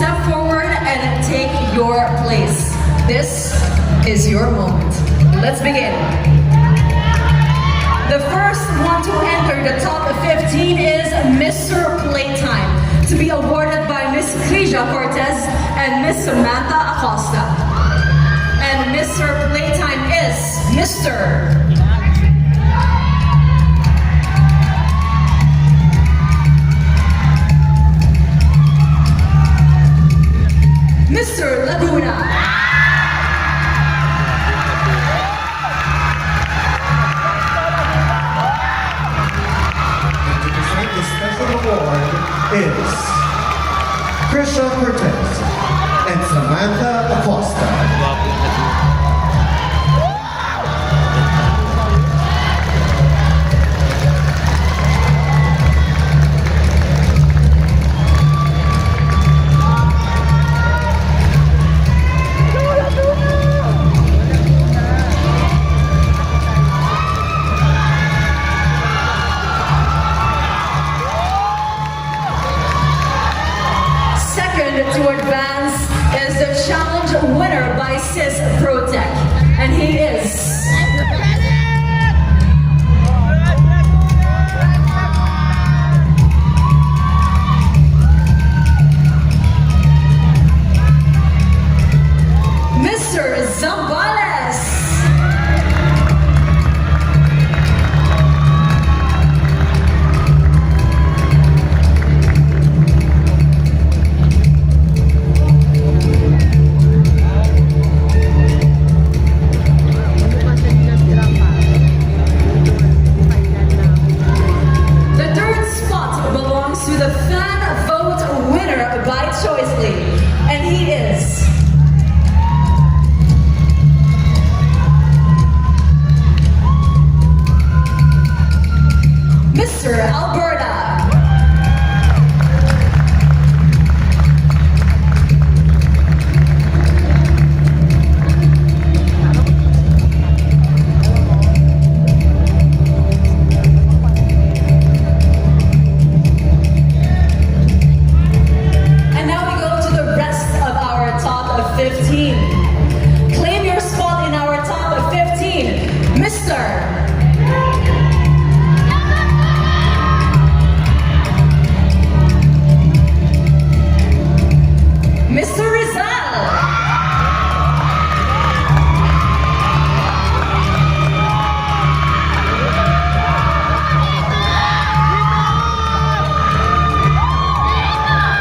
step forward and take your place. This is your moment. Let's begin. The first one to enter the top 15 is Mr. Playtime, to be awarded by Miss Crisia Cortez and Miss Samantha Acosta. And Mr. Playtime is Mr. Laguna. The special award is Crisia Cortez and Samantha Acosta. To advance is the challenge winner by Sis Protech, and he is